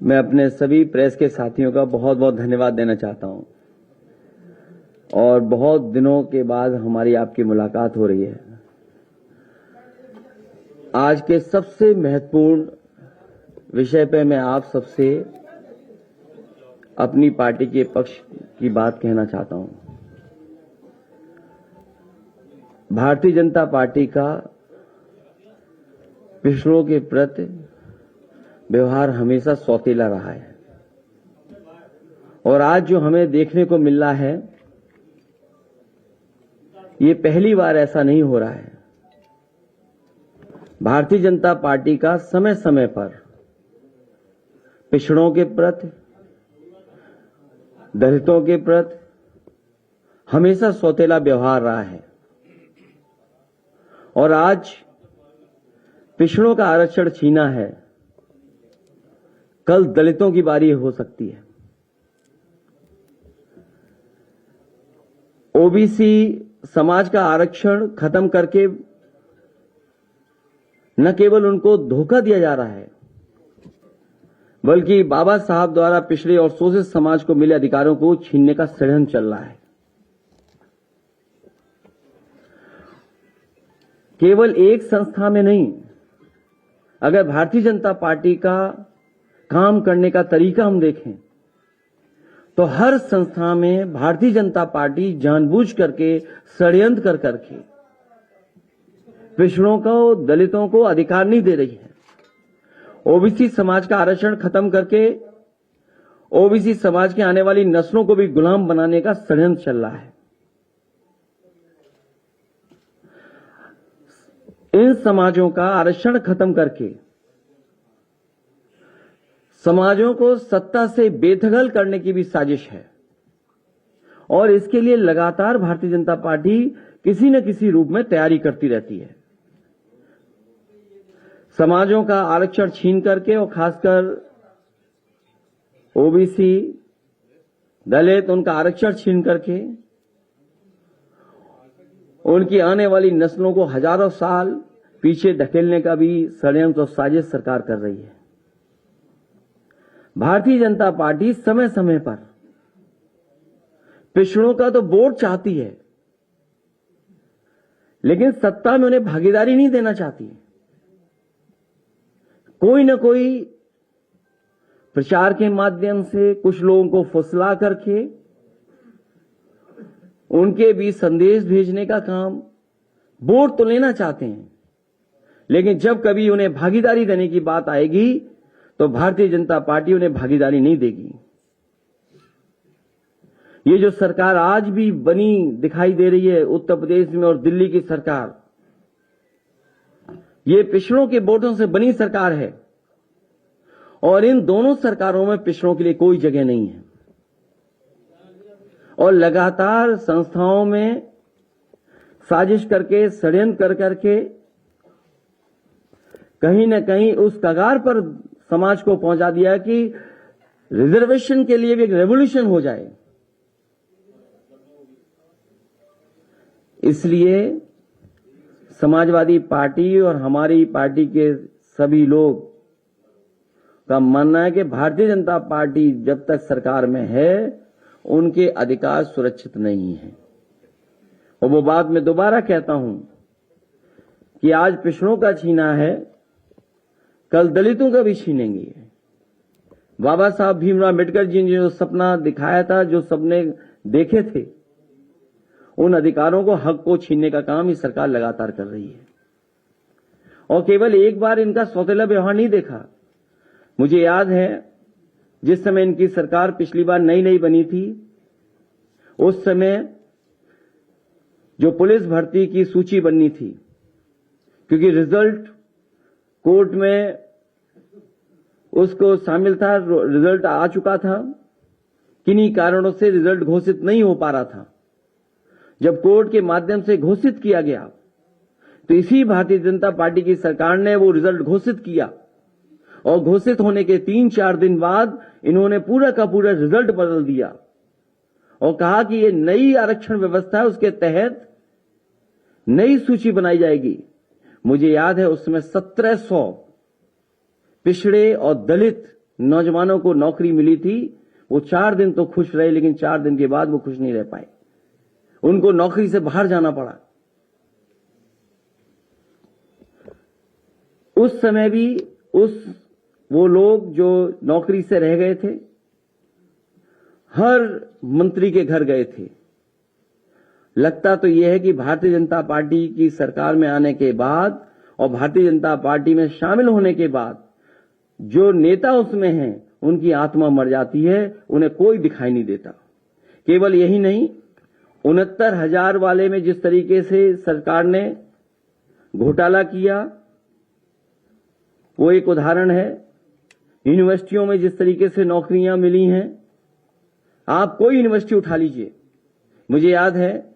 मैं अपने सभी प्रेस के साथियों का बहुत बहुत धन्यवाद देना चाहता हूं और बहुत दिनों के बाद हमारी आपकी मुलाकात हो रही है। आज के सबसे महत्वपूर्ण विषय पे मैं आप सबसे अपनी पार्टी के पक्ष की बात कहना चाहता हूं। भारतीय जनता पार्टी का पिछड़ों के प्रति व्यवहार हमेशा सौतेला रहा है और आज जो हमें देखने को मिल रहा है ये पहली बार ऐसा नहीं हो रहा है। भारतीय जनता पार्टी का समय समय पर पिछड़ों के प्रति, दलितों के प्रति हमेशा सौतेला व्यवहार रहा है और आज पिछड़ों का आरक्षण छीना है, कल दलितों की बारी हो सकती है। ओबीसी समाज का आरक्षण खत्म करके न केवल उनको धोखा दिया जा रहा है बल्कि बाबा साहब द्वारा पिछड़े और शोषित समाज को मिले अधिकारों को छीनने का षड्यंत्र चल रहा है। केवल एक संस्था में नहीं, अगर भारतीय जनता पार्टी का काम करने का तरीका हम देखें तो हर संस्था में भारतीय जनता पार्टी जानबूझ करके षड्यंत्र कर करके पिछड़ों को, दलितों को अधिकार नहीं दे रही है। ओबीसी समाज का आरक्षण खत्म करके ओबीसी समाज के आने वाली नस्लों को भी गुलाम बनाने का षड्यंत्र चल रहा है। इन समाजों का आरक्षण खत्म करके समाजों को सत्ता से बेदखल करने की भी साजिश है और इसके लिए लगातार भारतीय जनता पार्टी किसी न किसी रूप में तैयारी करती रहती है। समाजों का आरक्षण छीन करके और खासकर ओबीसी, दलित, उनका आरक्षण छीन करके उनकी आने वाली नस्लों को हजारों साल पीछे धकेलने का भी षड्यंत्र और साजिश सरकार कर रही है। भारतीय जनता पार्टी समय समय पर पिछड़ों का तो वोट चाहती है लेकिन सत्ता में उन्हें भागीदारी नहीं देना चाहती। कोई न कोई प्रचार के माध्यम से कुछ लोगों को फुसला करके उनके बीच संदेश भेजने का काम, वोट तो लेना चाहते हैं लेकिन जब कभी उन्हें भागीदारी देने की बात आएगी तो भारतीय जनता पार्टी उन्हें भागीदारी नहीं देगी। ये जो सरकार आज भी बनी दिखाई दे रही है उत्तर प्रदेश में और दिल्ली की सरकार, ये पिछड़ों के वोटों से बनी सरकार है और इन दोनों सरकारों में पिछड़ों के लिए कोई जगह नहीं है और लगातार संस्थाओं में साजिश करके, षड्यंत्र कर करके कहीं न कहीं उस कगार पर समाज को पहुंचा दिया कि रिजर्वेशन के लिए भी एक रेवोल्यूशन हो जाए। इसलिए समाजवादी पार्टी और हमारी पार्टी के सभी लोग का मानना है कि भारतीय जनता पार्टी जब तक सरकार में है उनके अधिकार सुरक्षित नहीं है। और वो बात मैं दोबारा कहता हूं कि आज पिछड़ों का छीना है, कल दलितों का भी छीनेंगे। बाबा साहब भीमराव अम्बेडकर जी ने जो सपना दिखाया था, जो सपने देखे थे, उन अधिकारों को, हक को छीनने का काम ये सरकार लगातार कर रही है और केवल एक बार इनका सौतेला व्यवहार नहीं देखा। मुझे याद है जिस समय इनकी सरकार पिछली बार नई नई बनी थी, उस समय जो पुलिस भर्ती की सूची बननी थी, क्योंकि रिजल्ट कोर्ट में उसको शामिल था, रिजल्ट आ चुका था, किन्हीं कारणों से रिजल्ट घोषित नहीं हो पा रहा था। जब कोर्ट के माध्यम से घोषित किया गया तो इसी भारतीय जनता पार्टी की सरकार ने वो रिजल्ट घोषित किया और घोषित होने के 3-4 दिन बाद इन्होंने पूरा का पूरा रिजल्ट बदल दिया और कहा कि ये नई आरक्षण व्यवस्था है, उसके तहत नई सूची बनाई जाएगी। मुझे याद है उस समय 1700 पिछड़े और दलित नौजवानों को नौकरी मिली थी, वो 4 दिन तो खुश रहे, लेकिन 4 दिन के बाद वो खुश नहीं रह पाए, उनको नौकरी से बाहर जाना पड़ा। उस समय भी वो लोग जो नौकरी से रह गए थे, हर मंत्री के घर गए थे। लगता तो यह है कि भारतीय जनता पार्टी की सरकार में आने के बाद और भारतीय जनता पार्टी में शामिल होने के बाद जो नेता उसमें हैं, उनकी आत्मा मर जाती है, उन्हें कोई दिखाई नहीं देता। केवल यही नहीं, 69,000 वाले में जिस तरीके से सरकार ने घोटाला किया, वो एक उदाहरण है। यूनिवर्सिटियों में जिस तरीके से नौकरियां मिली हैं, आप कोई यूनिवर्सिटी उठा लीजिए। मुझे याद है,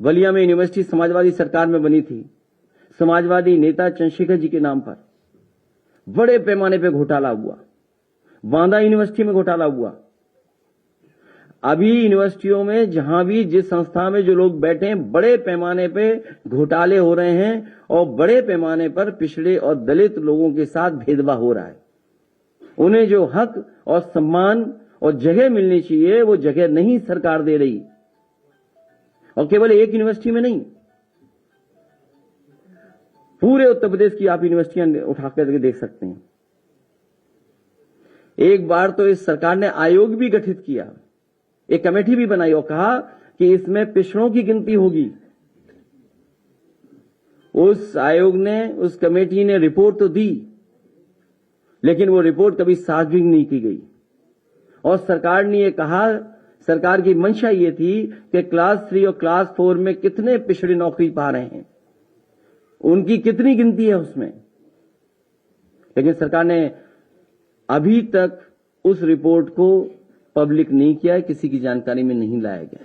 बलिया में यूनिवर्सिटी समाजवादी सरकार में बनी थी, समाजवादी नेता चंद्रशेखर जी के नाम पर बड़े पैमाने पे घोटाला हुआ। बांदा यूनिवर्सिटी में घोटाला हुआ। अभी यूनिवर्सिटियों में जहां भी जिस संस्था में जो लोग बैठे हैं, बड़े पैमाने पे घोटाले हो रहे हैं और बड़े पैमाने पर पिछड़े और दलित लोगों के साथ भेदभाव हो रहा है। उन्हें जो हक और सम्मान और जगह मिलनी चाहिए, वो जगह नहीं सरकार दे रही। और केवल एक यूनिवर्सिटी में नहीं, पूरे उत्तर प्रदेश की आप यूनिवर्सिटियां उठा करके देख सकते हैं। एक बार तो इस सरकार ने आयोग भी गठित किया, एक कमेटी भी बनाई और कहा कि इसमें पिछड़ों की गिनती होगी। उस आयोग ने, उस कमेटी ने रिपोर्ट तो दी, लेकिन वो रिपोर्ट कभी सार्वजनिक नहीं की गई। और सरकार ने ये कहा, सरकार की मंशा ये थी कि क्लास 3 और क्लास 4 में कितने पिछड़े नौकरी पा रहे हैं, उनकी कितनी गिनती है उसमें। लेकिन सरकार ने अभी तक उस रिपोर्ट को पब्लिक नहीं किया, किसी की जानकारी में नहीं लाया गया।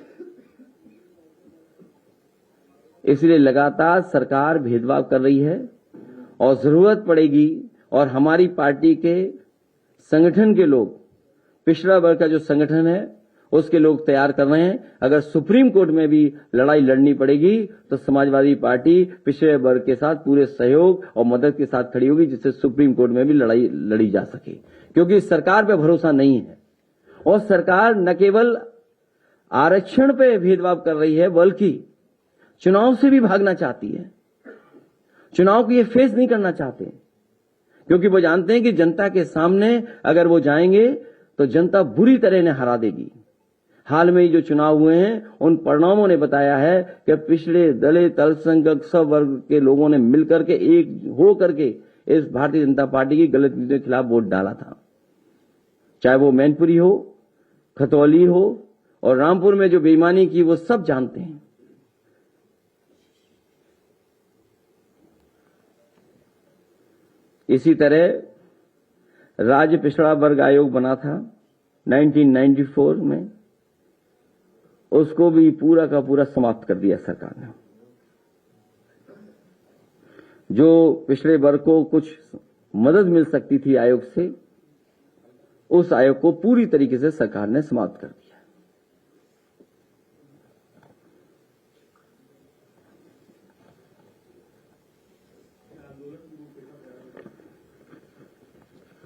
इसलिए लगातार सरकार भेदभाव कर रही है और जरूरत पड़ेगी, और हमारी पार्टी के संगठन के लोग, पिछड़ा वर्ग का जो संगठन है उसके लोग तैयार कर रहे हैं। अगर सुप्रीम कोर्ट में भी लड़ाई लड़नी पड़ेगी तो समाजवादी पार्टी पिछड़े वर्ग के साथ पूरे सहयोग और मदद के साथ खड़ी होगी, जिससे सुप्रीम कोर्ट में भी लड़ाई लड़ी जा सके। क्योंकि सरकार पे भरोसा नहीं है, और सरकार न केवल आरक्षण पे भेदभाव कर रही है, बल्कि चुनाव से भी भागना चाहती है। चुनाव को ये फेस नहीं करना चाहते, क्योंकि वो जानते हैं कि जनता के सामने अगर वो जाएंगे तो जनता बुरी तरह इन्हें हरा देगी। हाल में ही जो चुनाव हुए हैं, उन परिणामों ने बताया है कि पिछड़े, दलित, अल्पसंख्यक सब वर्ग के लोगों ने मिलकर के, एक हो करके इस भारतीय जनता पार्टी की गलत नीतियों के खिलाफ वोट डाला था। चाहे वो मैनपुरी हो, खतौली हो और रामपुर में जो बेईमानी की, वो सब जानते हैं। इसी तरह राज्य पिछड़ा वर्ग आयोग बना था 1994 में, उसको भी पूरा का पूरा समाप्त कर दिया सरकार ने। जो पिछड़े वर्ग को कुछ मदद मिल सकती थी आयोग से, उस आयोग को पूरी तरीके से सरकार ने समाप्त कर दिया।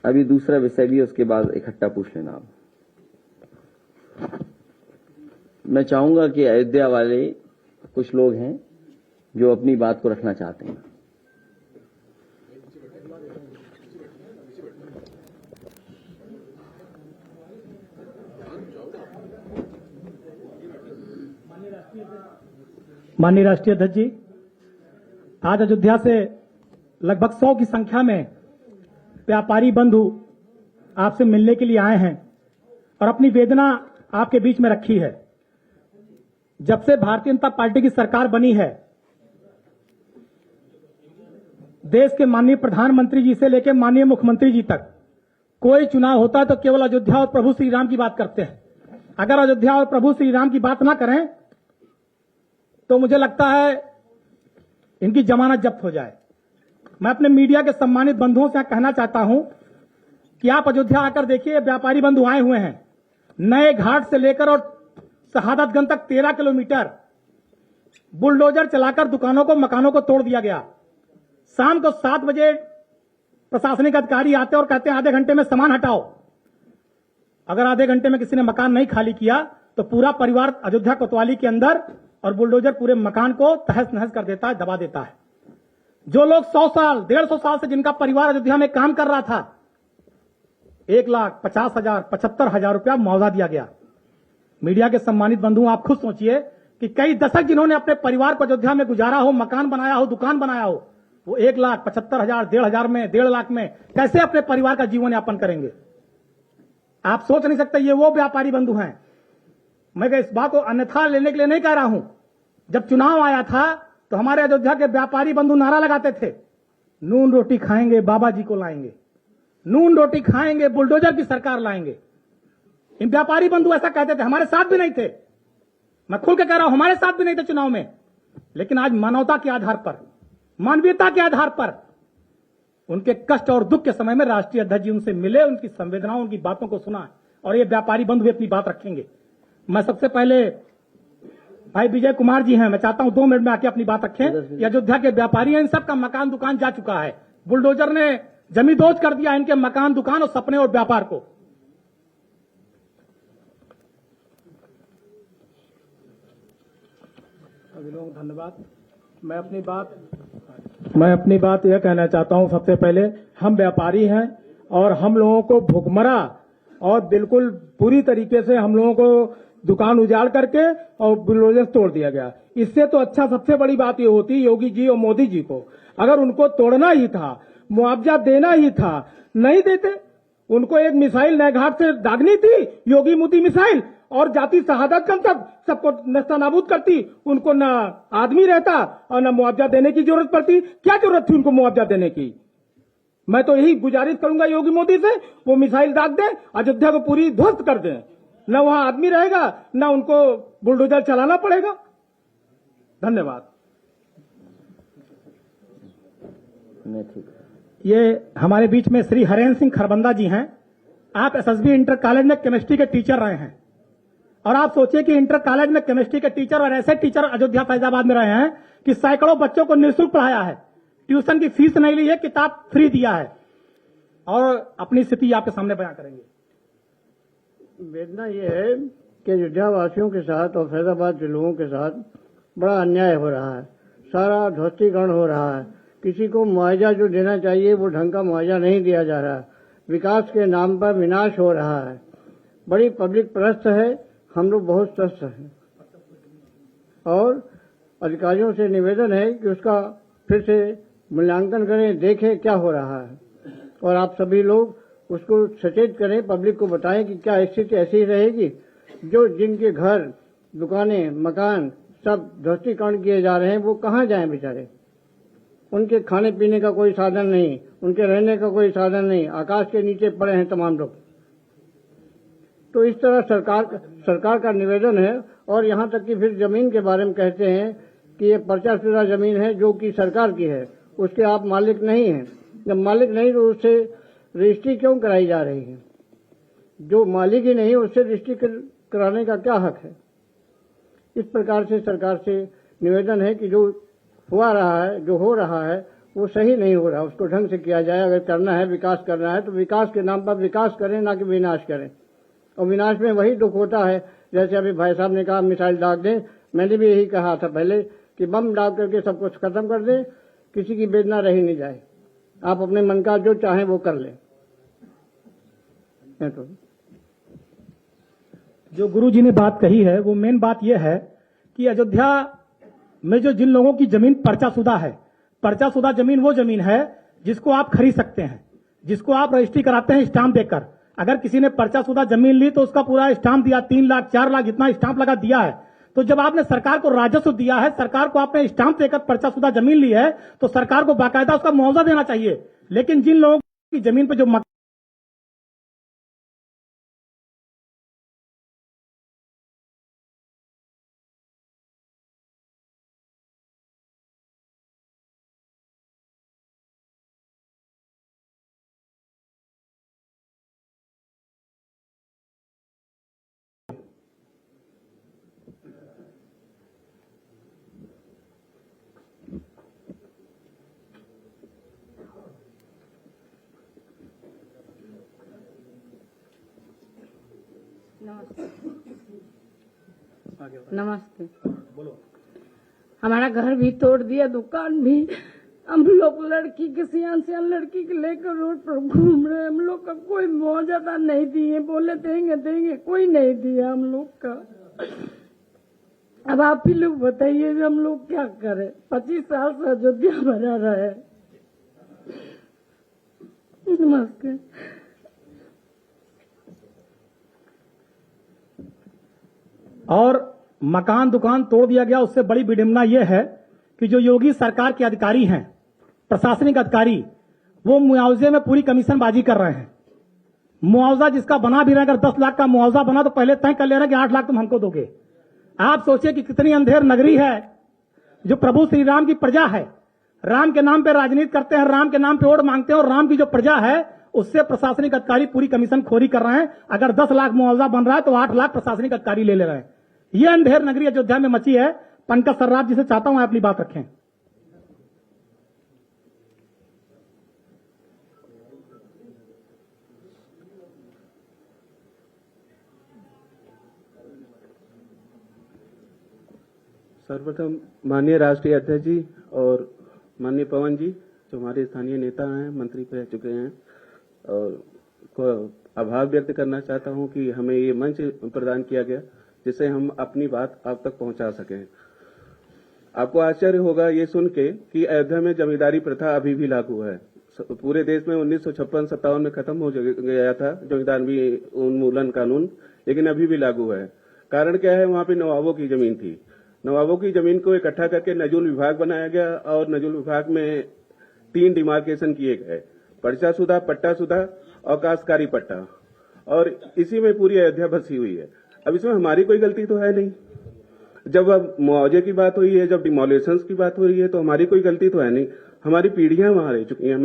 अभी दूसरा विषय भी, उसके बाद इकट्ठा पूछ लेना आप। मैं चाहूंगा कि अयोध्या वाले कुछ लोग हैं जो अपनी बात को रखना चाहते हैं। माननीय राष्ट्रीय अध्यक्ष जी, आज अयोध्या से लगभग 100 की संख्या में व्यापारी बंधु आपसे मिलने के लिए आए हैं और अपनी वेदना आपके बीच में रखी है। जब से भारतीय जनता पार्टी की सरकार बनी है, देश के माननीय प्रधानमंत्री जी से लेकर माननीय मुख्यमंत्री जी तक कोई चुनाव होता है तो केवल अयोध्या और प्रभु श्री राम की बात करते हैं। अगर अयोध्या और प्रभु श्री राम की बात ना करें तो मुझे लगता है इनकी जमानत जब्त हो जाए। मैं अपने मीडिया के सम्मानित बंधुओं से कहना चाहता हूं कि आप अयोध्या आकर देखिए, व्यापारी बंधु आए हुए हैं। नए घाट से लेकर और शहादतगंज तक 13 किलोमीटर बुलडोजर चलाकर दुकानों को, मकानों को तोड़ दिया गया। शाम को 7 बजे प्रशासनिक अधिकारी आते और कहते हैं आधे घंटे में सामान हटाओ। अगर आधे घंटे में किसी ने मकान नहीं खाली किया तो पूरा परिवार अयोध्या कोतवाली के अंदर और बुलडोजर पूरे मकान को तहस नहस कर देता है, दबा देता है। जो लोग 100 साल 150 साल से जिनका परिवार अयोध्या में काम कर रहा था, 1,50,000 75,000 रुपया मुआवजा दिया गया। मीडिया के सम्मानित बंधु, आप खुद सोचिए कि कई दशक जिन्होंने अपने परिवार को अयोध्या में गुजारा हो, मकान बनाया हो, दुकान बनाया हो, वो 1,75,000 1,50,000 में 1.5 लाख में कैसे अपने परिवार का जीवन यापन करेंगे? आप सोच नहीं सकते। ये वो व्यापारी बंधु हैं। मैं इस बात को अन्यथा लेने के लिए नहीं कह रहा हूं। जब चुनाव आया था तो हमारे अयोध्या के व्यापारी बंधु नारा लगाते थे, नून रोटी खाएंगे बाबा जी को लाएंगे, नून रोटी खाएंगे बुलडोजर की सरकार लाएंगे। इन व्यापारी बंधु ऐसा कहते थे। हमारे साथ भी नहीं थे, मैं खुल के कह रहा हूं, हमारे साथ भी नहीं थे चुनाव में। लेकिन आज मानवता के आधार पर, मानवीयता के आधार पर, उनके कष्ट और दुख के समय में राष्ट्रीय अध्यक्ष जी उनसे मिले, उनकी संवेदनाओं, उनकी बातों को सुना, और ये व्यापारी बंधु भी अपनी बात रखेंगे। मैं सबसे पहले भाई विजय कुमार जी हैं, मैं चाहता हूं 2 मिनट में आके अपनी बात रखें। ये अयोध्या के व्यापारी हैं, इन सबका मकान दुकान जा चुका है। बुलडोजर ने जमींदोज कर दिया इनके मकान दुकान और सपने और व्यापार को। धन्यवाद। मैं अपनी बात यह कहना चाहता हूं। सबसे पहले हम व्यापारी हैं और हम लोगों को भुखमरा और बिल्कुल पूरी तरीके से हम लोगों को दुकान उजाड़ करके और बुलडोजर तोड़ दिया गया। इससे तो अच्छा सबसे बड़ी बात ये होती योगी जी और मोदी जी को, अगर उनको तोड़ना ही था, मुआवजा देना ही था, नहीं देते। उनको एक मिसाइल नए घाट से दागनी थी, योगी मोदी मिसाइल, और जाति शहादत कम तक सबको नस्ता नाबूद करती। उनको ना आदमी रहता और ना मुआवजा देने की जरूरत पड़ती। क्या जरूरत थी उनको मुआवजा देने की? मैं तो यही गुजारिश करूंगा योगी मोदी से, वो मिसाइल दाग दे, अयोध्या को पूरी ध्वस्त कर दें। न वहां आदमी रहेगा, न उनको बुलडोजर चलाना पड़ेगा। धन्यवाद। ये हमारे बीच में श्री हरेंद्र सिंह खरबंदा जी हैं। आप एसएसबी इंटर कॉलेज में केमिस्ट्री के टीचर रहे हैं, और आप सोचिए कि इंटर कॉलेज में केमिस्ट्री के टीचर और ऐसे टीचर अयोध्या फैजाबाद में रहे हैं कि सैकड़ों बच्चों को निःशुल्क पढ़ाया है, ट्यूशन की फीस नहीं ली है, किताब फ्री दिया है, और अपनी स्थिति आपके सामने बयां करेंगे। वेदना यह है कि अयोध्या वासियों के साथ और फैजाबाद के लोगों के साथ बड़ा अन्याय हो रहा है। सारा ध्वस्तीकरण हो रहा है। किसी को मुआवजा जो देना चाहिए वो ढंग का मुआवजा नहीं दिया जा रहा। विकास के नाम पर विनाश हो रहा है। बड़ी पब्लिक परस्त है। हम लोग बहुत स्वस्थ हैं और अधिकारियों से निवेदन है कि उसका फिर से मूल्यांकन करें, देखें क्या हो रहा है, और आप सभी लोग उसको सचेत करें, पब्लिक को बताएं कि क्या स्थिति ऐसी ही रहेगी। जो जिनके घर, दुकानें, मकान सब ध्वस्तीकरण किए जा रहे हैं, वो कहाँ जाएं बेचारे? उनके खाने पीने का कोई साधन नहीं, उनके रहने का कोई साधन नहीं, आकाश के नीचे पड़े हैं तमाम लोग। तो इस तरह सरकार का निवेदन है। और यहाँ तक कि फिर जमीन के बारे में कहते हैं कि ये पर्चा शुदा जमीन है जो कि सरकार की है, उसके आप मालिक नहीं हैं। जब मालिक नहीं तो उससे रजिस्ट्री क्यों कराई जा रही है? जो मालिक ही नहीं उससे रजिस्ट्री कराने का क्या हक है? इस प्रकार से सरकार से निवेदन है कि जो हुआ रहा है, जो हो रहा है, वो सही नहीं हो रहा, उसको ढंग से किया जाए। अगर करना है, विकास करना है, तो विकास के नाम पर विकास करें, ना कि विनाश करें। और विनाश में वही दुख होता है, जैसे अभी भाई साहब ने कहा मिसाइल दाग दें। मैंने भी यही कहा था पहले कि बम दाग करके सब कुछ खत्म कर दें, किसी की वेदना रही नहीं जाए। आप अपने मन का जो चाहें वो कर लें। तो जो गुरु जी ने बात कही है वो मेन बात यह है कि अयोध्या में जो जिन लोगों की जमीन पर्चाशुदा है, पर्चाशुदा जमीन वो जमीन है जिसको आप खरीद सकते हैं, जिसको आप रजिस्ट्री कराते हैं स्टाम्प देकर। अगर किसी ने पर्चाशुदा जमीन ली तो उसका पूरा स्टाम्प दिया, 3 लाख 4 लाख जितना स्टाम्प लगा दिया है। तो जब आपने सरकार को राजस्व दिया है, सरकार को आपने स्टाम्प देकर पर्चाशुदा जमीन ली है, तो सरकार को बाकायदा उसका मुआवजा देना चाहिए। लेकिन जिन लोगों की जमीन पर जो नमस्ते। हमारा घर भी तोड़ दिया, दुकान भी। हम लोग लड़की के सियान लड़की के लेकर रोड पर घूम रहे हैं। हम लोग का कोई मुआवजा नहीं दिए, बोले देंगे देंगे, कोई नहीं दिया हम लोग का। अब आप ही लोग बताइए हम लोग क्या करें। 25 साल से अयोध्या भरा रहे। नमस्ते। और मकान दुकान तोड़ दिया गया। उससे बड़ी विडंबना यह है कि जो योगी सरकार के अधिकारी हैं, प्रशासनिक अधिकारी, वो मुआवजे में पूरी कमीशनबाजी कर रहे हैं। मुआवजा जिसका बना भी रहा है, अगर 10 लाख का मुआवजा बना तो पहले तय कर ले रहे हैं कि 8 लाख तुम हमको दोगे। आप सोचिए कि कितनी अंधेर नगरी है जो प्रभु श्री राम की प्रजा है। राम के नाम पे राजनीति करते हैं, राम के नाम पे वोट मांगते हैं, और राम की जो प्रजा है उससे प्रशासनिक अधिकारी पूरी कमीशन खोरी कर रहे हैं। अगर 10 लाख मुआवजा बन रहा है तो 8 लाख प्रशासनिक अधिकारी ले रहे हैं। यह अंधेर नगरी अयोध्या में मची है। पंकज सर्राफ जी से चाहता हूं अपनी बात रखें। सर्वप्रथम माननीय राष्ट्रीय अध्यक्ष जी और माननीय पवन जी, जो हमारे स्थानीय नेता हैं, मंत्री रह चुके हैं, और को आभार व्यक्त करना चाहता हूं कि हमें ये मंच प्रदान किया गया जिससे हम अपनी बात आप तक पहुंचा सकें। आपको आश्चर्य होगा ये सुन के कि अयोध्या में जमींदारी प्रथा अभी भी लागू है। पूरे देश में 1956-57 में खत्म हो गया था जमींदारी उन्मूलन कानून, लेकिन अभी भी लागू है। कारण क्या है? वहां पे नवाबों की जमीन थी। नवाबों की जमीन को इकट्ठा करके नजुल विभाग बनाया गया और नजुल विभाग में 3 डिमार्केशन किए गए, पर्चाशुदा, पट्टाशुदा और काश्तकारी पट्टा, और इसी में पूरी अयोध्या बसी हुई है। अब इसमें हमारी कोई गलती तो है नहीं। जब अब मुआवजे की बात हुई है, जब डिमोलिशंस की बात हो रही है, तो हमारी कोई गलती तो है नहीं। हमारी पीढ़ियां वहां रह चुकी हैं।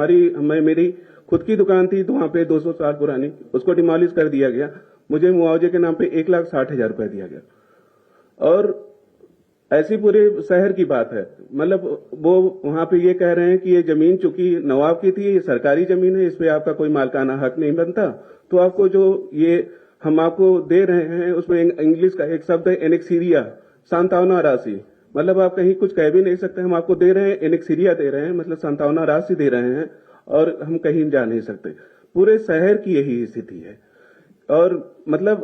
मेरी खुद की दुकान थी तो वहां पे 200 साल पुरानी, उसको डिमोलिश कर दिया गया। मुझे मुआवजे के नाम पे 1,60,000 रुपए दिया गया। और ऐसी पूरे शहर की बात है। मतलब वो वहां पे ये कह रहे हैं कि ये जमीन चूंकि नवाब की थी, ये सरकारी जमीन है, इस पे आपका कोई मालकाना हक नहीं बनता, तो आपको जो ये हम आपको दे रहे हैं उसमें इंग्लिश का एक शब्द है एनेक्सीरिया, सांत्वना राशि। मतलब आप कहीं कुछ कह भी नहीं सकते। हम आपको दे रहे हैं, एनेक्सीरिया दे रहे हैं, मतलब सांत्वना राशि दे रहे हैं, और हम कहीं जा नहीं सकते। पूरे शहर की यही स्थिति है। और मतलब